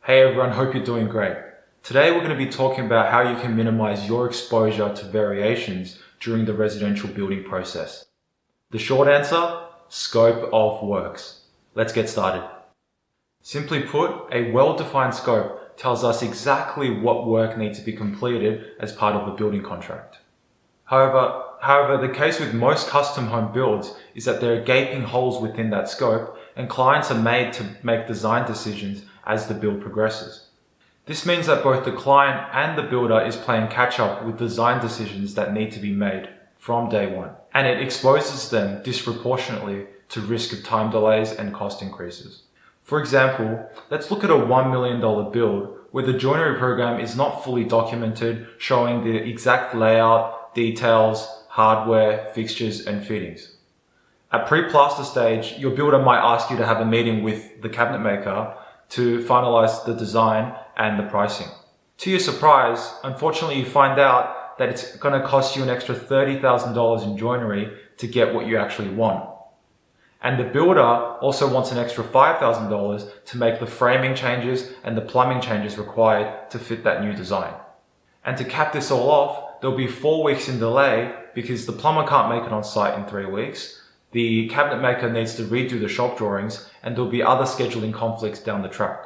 Hey everyone, hope you're doing great. Today we're going to be talking about how you can minimize your exposure to variations during the residential building process. The short answer, scope of works. Let's get started. Simply put, a well-defined scope tells us exactly what work needs to be completed as part of the building contract. However, the case with most custom home builds is that there are gaping holes within that scope and clients are made to make design decisions as the build progresses. This means that both the client and the builder is playing catch up with design decisions that need to be made from day one, and it exposes them disproportionately to risk of time delays and cost increases. For example, let's look at a $1 million build where the joinery program is not fully documented, showing the exact layout, details, hardware, fixtures, and fittings. At pre-plaster stage, your builder might ask you to have a meeting with the cabinet maker to finalize the design and the pricing. To your surprise, unfortunately you find out that it's going to cost you an extra $30,000 in joinery to get what you actually want. And the builder also wants an extra $5,000 to make the framing changes and the plumbing changes required to fit that new design. And to cap this all off, there'll be 4 weeks in delay because the plumber can't make it on site in 3 weeks. The cabinet maker needs to redo the shop drawings, and there'll be other scheduling conflicts down the track.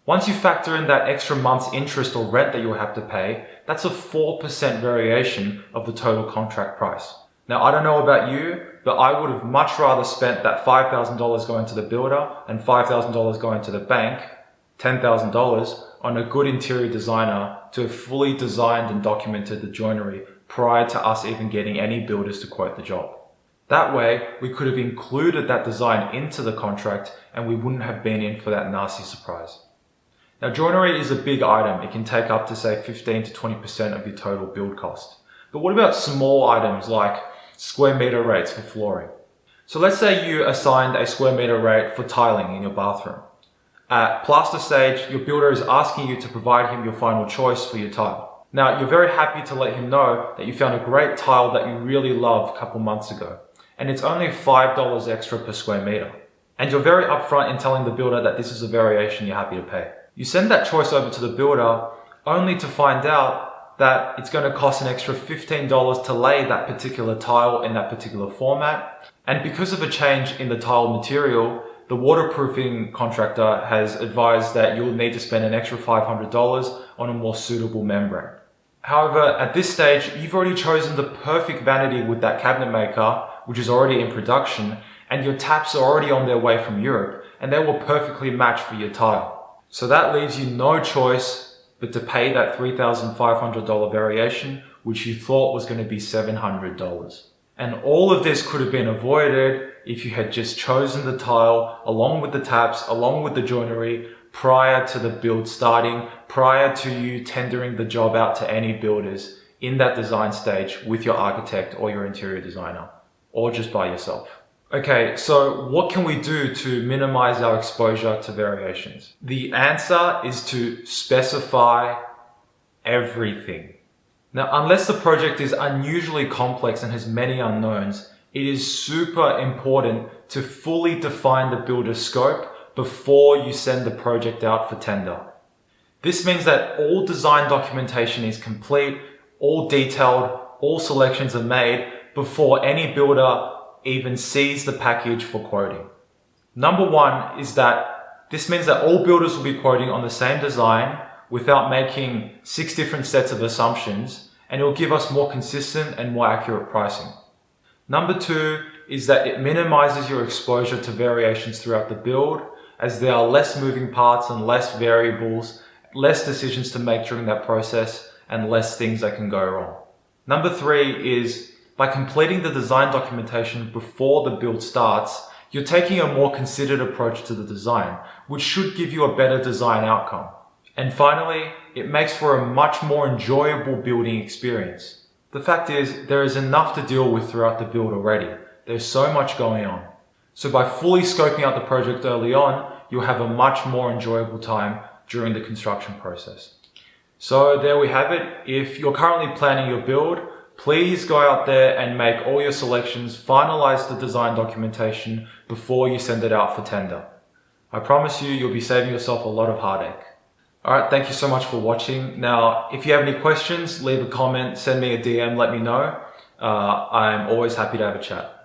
Once you factor in that extra month's interest or rent that you'll have to pay, that's a 4% variation of the total contract price. Now, I don't know about you, but I would have much rather spent that $5,000 going to the builder and $5,000 going to the bank, $10,000, on a good interior designer to have fully designed and documented the joinery prior to us even getting any builders to quote the job. That way, we could have included that design into the contract and we wouldn't have been in for that nasty surprise. Now, joinery is a big item. It can take up to say 15 to 20% of your total build cost. But what about small items like square meter rates for flooring? So let's say you assigned a square meter rate for tiling in your bathroom. At plaster stage, your builder is asking you to provide him your final choice for your tile. Now, you're very happy to let him know that you found a great tile that you really loved a couple months ago, and it's only $5 extra per square meter. And you're very upfront in telling the builder that this is a variation you're happy to pay. You send that choice over to the builder only to find out that it's going to cost an extra $15 to lay that particular tile in that particular format. And because of a change in the tile material, the waterproofing contractor has advised that you'll need to spend an extra $500 on a more suitable membrane. However, at this stage, you've already chosen the perfect vanity with that cabinet maker, which is already in production, and your taps are already on their way from Europe, and they will perfectly match for your tile. So that leaves you no choice but to pay that $3,500 variation, which you thought was going to be $700. And all of this could have been avoided if you had just chosen the tile along with the taps, along with the joinery, prior to the build starting, prior to you tendering the job out to any builders in that design stage with your architect or your interior designer, or just by yourself. Okay, so what can we do to minimize our exposure to variations? The answer is to specify everything. Now, unless the project is unusually complex and has many unknowns, it is super important to fully define the builder's scope before you send the project out for tender. This means that all design documentation is complete, all detailed, all selections are made before any builder even sees the package for quoting. Number one is that this means that all builders will be quoting on the same design without making 6 different sets of assumptions, and it will give us more consistent and more accurate pricing. Number two is that it minimizes your exposure to variations throughout the build, as there are less moving parts and less variables, less decisions to make during that process, and less things that can go wrong. Number three is by completing the design documentation before the build starts, you're taking a more considered approach to the design, which should give you a better design outcome. And finally, it makes for a much more enjoyable building experience. The fact is, there is enough to deal with throughout the build already. There's so much going on. So by fully scoping out the project early on, you'll have a much more enjoyable time during the construction process. So there we have it. If you're currently planning your build, please go out there and make all your selections, finalize the design documentation before you send it out for tender. I promise you, you'll be saving yourself a lot of heartache. All right, thank you so much for watching. Now, if you have any questions, leave a comment, send me a DM, let me know. I'm always happy to have a chat.